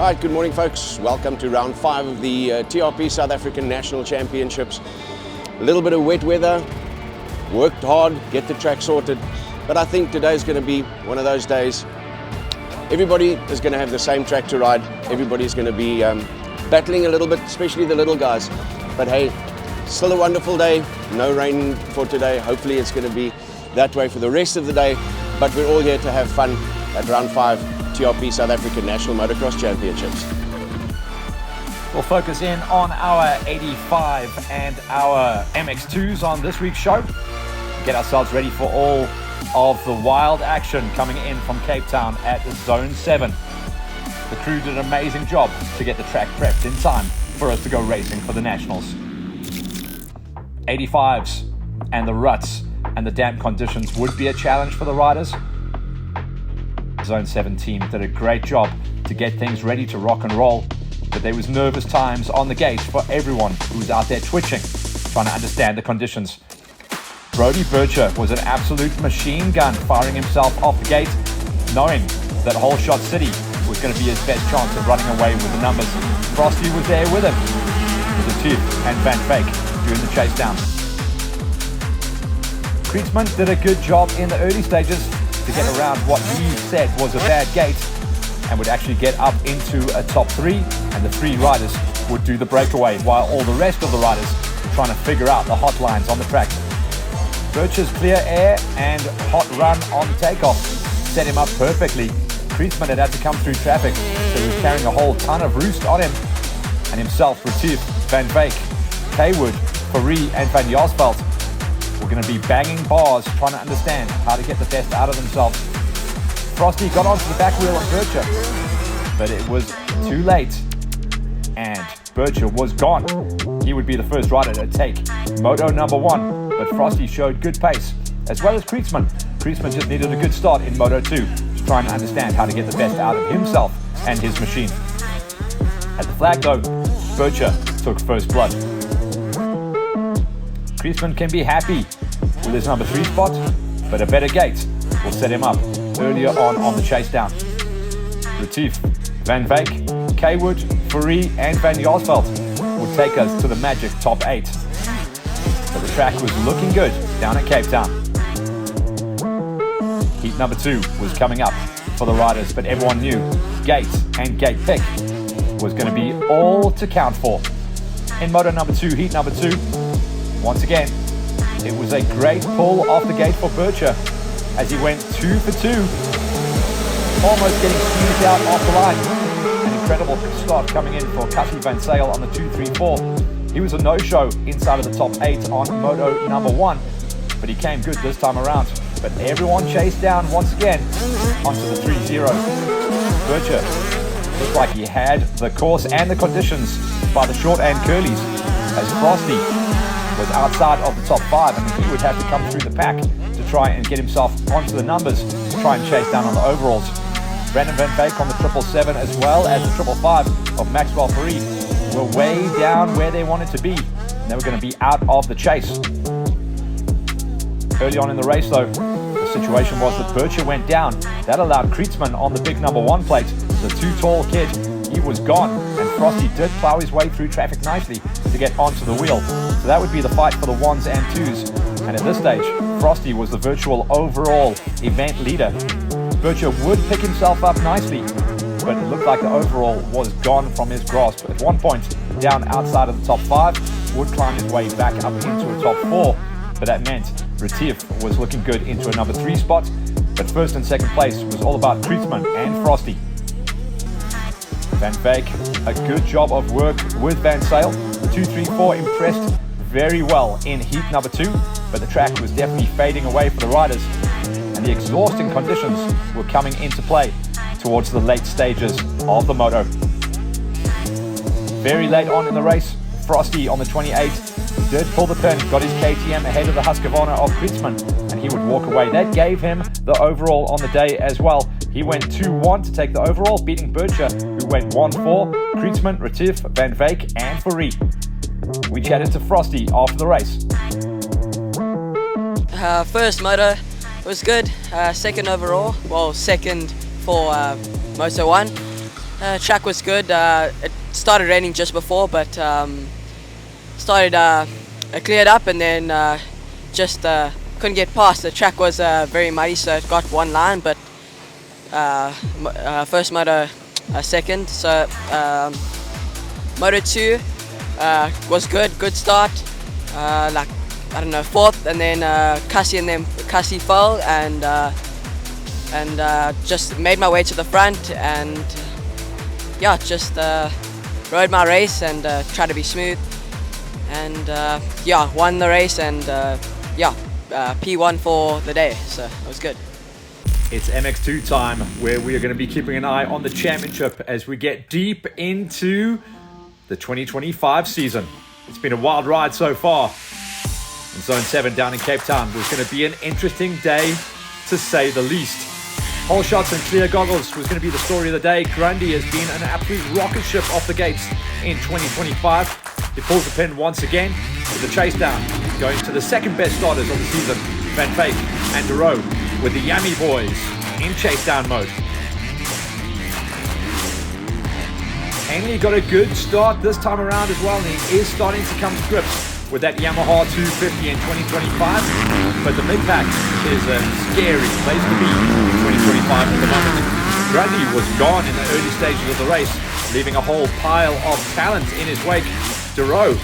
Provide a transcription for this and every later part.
Right, good morning folks. Welcome to round 5 of the TRP South African National Championships. A little bit of wet weather, worked hard, get the track sorted, but I think today's going to be one of those days. Everybody is going to have the same track to ride. Everybody's going to be battling a little bit, especially the little guys. But hey, still a wonderful day. No rain for today. Hopefully it's going to be that way for the rest of the day. But we're all here to have fun at round 5 TRP South African National Motocross Championships. We'll focus in on our 85 and our MX2s on this week's show. Get ourselves ready for all of the wild action coming in from Cape Town at Zone 7. The crew did an amazing job to get the track prepped in time for us to go racing for the Nationals. 85s and the ruts and the damp conditions would be a challenge for the riders. Zone 7 team did a great job to get things ready to rock and roll, but there was nervous times on the gate for everyone who was out there twitching, trying to understand the conditions. Brody Bircher was an absolute machine gun, firing himself off the gate, knowing that Whole Shot City was going to be his best chance of running away with the numbers. Frosty was there with him, with the Tooth and Van Fake during the chase down. Krietsman did a good job in the early stages to get around what he said was a bad gate and would actually get up into a top 3, and the 3 riders would do the breakaway while all the rest of the riders trying to figure out the hot lines on the track. Bircher's clear air and hot run on takeoff set him up perfectly. Krietsman had to come through traffic, so he was carrying a whole ton of roost on him, and himself, Retief, Van Veek, Kaywood, Fourie and Van Jaarsveld were going to be banging bars trying to understand how to get the best out of themselves. Frosty got onto the back wheel of Bircher, but it was too late, and Bircher was gone. He would be the first rider to take Moto number 1, but Frosty showed good pace, as well as Krietsman. Krietsman just needed a good start in Moto 2 to try and understand how to get the best out of himself and his machine. At the flag though, Bircher took first blood. Krietsman can be happy with his number 3 spot, but a better gate will set him up earlier on the chase down. Retief, Van Veek, Kaywood, Fourie and Van Jaarsveld would take us to the magic top 8. So the track was looking good down at Cape Town. Heat number 2 was coming up for the riders, but everyone knew gate and gate pick was going to be all to count for. In Moto number 2, heat number 2, once again, it was a great pull off the gate for Bircher as he went 2 for 2, almost getting squeezed out off the line. An incredible start coming in for Cassie Van Zyl on the 2-3-4. He was a no-show inside of the top 8 on Moto number 1, but he came good this time around. But everyone chased down once again onto the 3-0. Bircher looked like he had the course and the conditions by the short and curlies, as Frosty was outside of the top 5, and he would have to come through the pack to try and get himself onto the numbers to try and chase down on the overalls. Brandon Van Veek on the 777 as well as the 555 of Maxwell Fourie were way down where they wanted to be, and they were going to be out of the chase. Early on in the race though, the situation was that Bircher went down. That allowed Krietsman on the big number 1 plate, the too tall kid, he was gone, and Frosty did plow his way through traffic nicely to get onto the wheel. So that would be the fight for the 1s and 2s, and at this stage Frosty was the virtual overall event leader. Bircher would pick himself up nicely, but it looked like the overall was gone from his grasp. At one point down outside of the top 5, would climb his way back up into a top 4, but that meant Retief was looking good into a number 3 spot, but first and second place was all about Krietsman and Frosty. Van Veek, a good job of work with Van Zyl. The 2-3-4 impressed very well in heat number 2, but the track was definitely fading away for the riders, and the exhausting conditions were coming into play towards the late stages of the moto. Very late on in the race, Frosty on the 28 did pull the pin, got his KTM ahead of the Husqvarna of Krietsman, and he would walk away. That gave him the overall on the day as well. He went 2-1 to take the overall, beating Bircher, who went 1-4, Krietsman, Retief, Van Veek and Fourie. We chatted to Frosty after the race. First moto was good, second overall, well second for Moto 1. Track was good. It started raining just before, but it cleared up, and then just couldn't get past. The track was very muddy, so it got one line, but first moto second. So moto 2 was good start. Like, I don't know, fourth, and then Cassie fell, and just made my way to the front, and yeah, just rode my race and tried to be smooth, and yeah, won the race, and yeah, P1 for the day, so it was good. It's MX2 time, where we are going to be keeping an eye on the championship as we get deep into the 2025 season. It's been a wild ride so far. And Zone 7 down in Cape Town was going to be an interesting day, to say the least. Whole shots and clear goggles was going to be the story of the day. Grundy has been an absolute rocket ship off the gates in 2025. He pulls the pin once again with the chase down, going to the second best starters of the season, Van Fake and Duro, with the Yami boys in chase down mode. Henley got a good start this time around as well, and he is starting to come to grips with that Yamaha 250 in 2025, but the mid-pack is a scary place to be in 2025 at the moment. Grundy was gone in the early stages of the race, leaving a whole pile of talent in his wake. Duro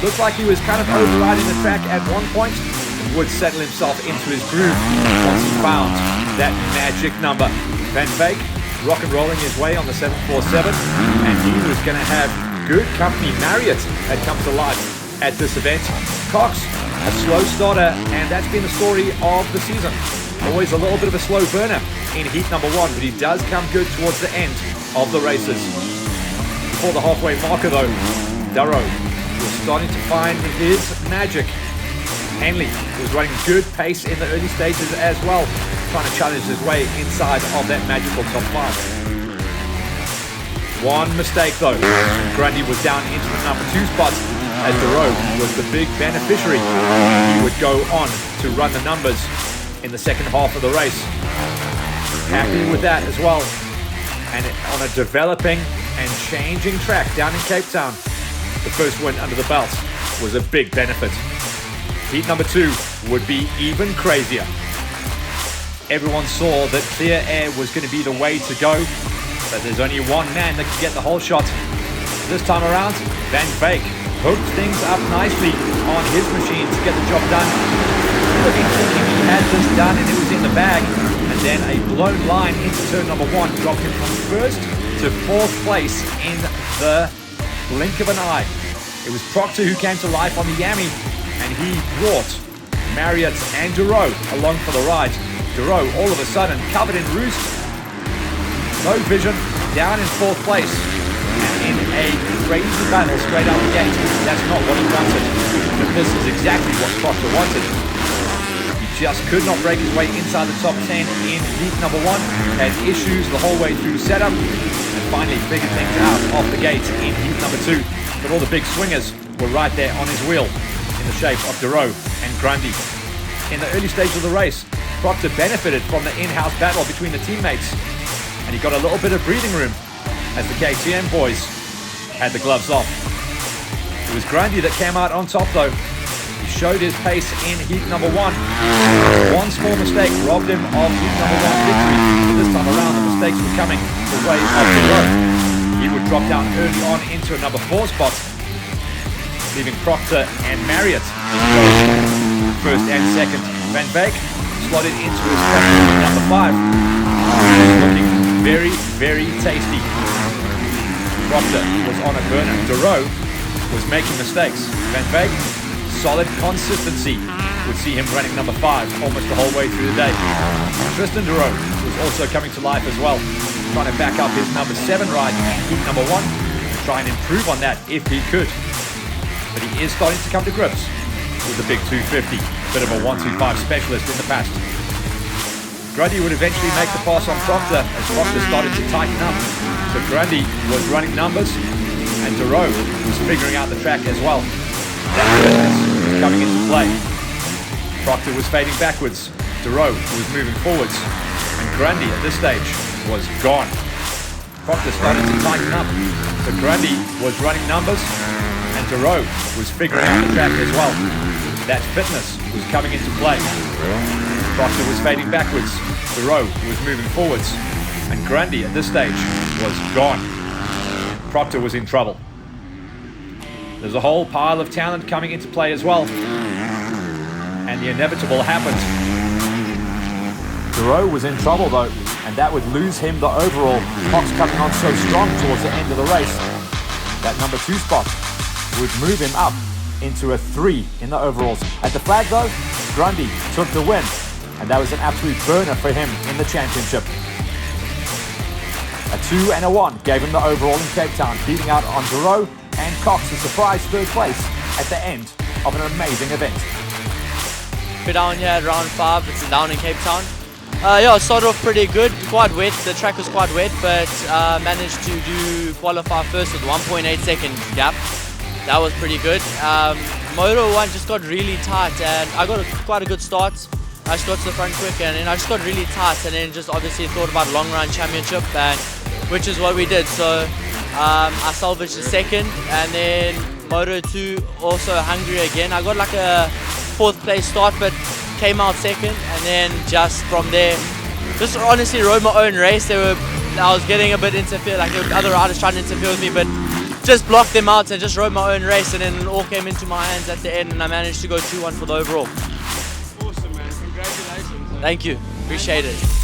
looked like he was kind of overriding the track at one point, and would settle himself into his groove once he found that magic number. Van Fake rock and rolling his way on the 747, and he was going to have good company. Marriott had come to life at this event. Cox, a slow starter, and that's been the story of the season. Always a little bit of a slow burner in heat number 1, but he does come good towards the end of the races. Before the halfway marker though, Darrow was starting to find his magic. Henley was running good pace in the early stages as well, trying to challenge his way inside of that magical top 5. One mistake though, Grundy was down into the number 2 spot, as Duro was the big beneficiary. He would go on to run the numbers in the second half of the race. Happy with that as well. And on a developing and changing track down in Cape Town, the first win under the belt was a big benefit. Heat number 2 would be even crazier. Everyone saw that clear air was going to be the way to go, but there's only one man that can get the whole shot. This time around, Van Fake hooked things up nicely on his machine to get the job done. Looking, thinking he had this done and it was in the bag, and then a blown line into turn number 1 dropped him from first to 4th place in the blink of an eye. It was Proctor who came to life on the Yami, and he brought Marriott and Duro along for the ride. Duro all of a sudden covered in roost, no vision, down in 4th place, and in a crazy battle straight out the gate. That's not what he wanted, but this is exactly what Proctor wanted. He just could not break his way inside the top 10 in heat number 1, had issues the whole way through setup, and finally figured things out off the gate in heat number 2. But all the big swingers were right there on his wheel in the shape of Duro and Grundy. In the early stage of the race, Proctor benefited from the in-house battle between the teammates, and he got a little bit of breathing room as the KTM boys had the gloves off. It was Grundy that came out on top though. He showed his pace in heat number 1. One small mistake robbed him of heat number 1 victory. This time around, the mistakes were coming the way of Duro. He would drop down early on into a number 4 spot, leaving Proctor and Marriott first and second. Van Beek slotted into his spot number 5. Looking very, very tasty. Proctor was on a burner. Duro was making mistakes. Van Beek, solid consistency, would see him running number 5 almost the whole way through the day. Tristan Duro was also coming to life as well, trying to back up his number 7 ride in heat number 1, and try and improve on that if he could. But he is starting to come to grips with the big 250, bit of a 125 specialist in the past. Grundy would eventually make the pass on Proctor as Proctor started to tighten up. So Grundy was running numbers, and Duro was figuring out the track as well. That business was coming into play. Proctor was fading backwards, Duro was moving forwards, and Grundy at this stage was gone. Proctor started to tighten up, but Grundy was running numbers, and Thoreau was figuring out the track as well. That fitness was coming into play. Proctor was fading backwards, Thoreau was moving forwards, and Grundy at this stage was gone. Proctor was in trouble. There's a whole pile of talent coming into play as well, and the inevitable happened. Thoreau was in trouble though, and that would lose him the overall. Cox coming on so strong towards the end of the race. That number 2 spot would move him up into a 3 in the overalls. At the flag though, Grundy took the win, and that was an absolute burner for him in the championship. A 2 and a 1 gave him the overall in Cape Town, beating out on Thoreau and Cox, a surprise 3rd place at the end of an amazing event. We're down here at round 5, it's down in Cape Town. Yeah, it started off pretty good, quite wet, the track was quite wet, but managed to qualify first with 1.8 second gap. That was pretty good. Moto 1 just got really tight, and I got quite a good start. I just got to the front quick, and then I just got really tight, and then just obviously thought about long run championship, and which is what we did. So I salvaged the second, and then Moto 2 also hungry again. I got like a 4th place start, but came out second, and then just from there, just honestly rode my own race. I was getting a bit interfered, like there were other riders trying to interfere with me, but just blocked them out and just rode my own race, and then it all came into my hands at the end, and I managed to go 2-1 for the overall. Awesome, man. Congratulations. Thank you. Appreciate it.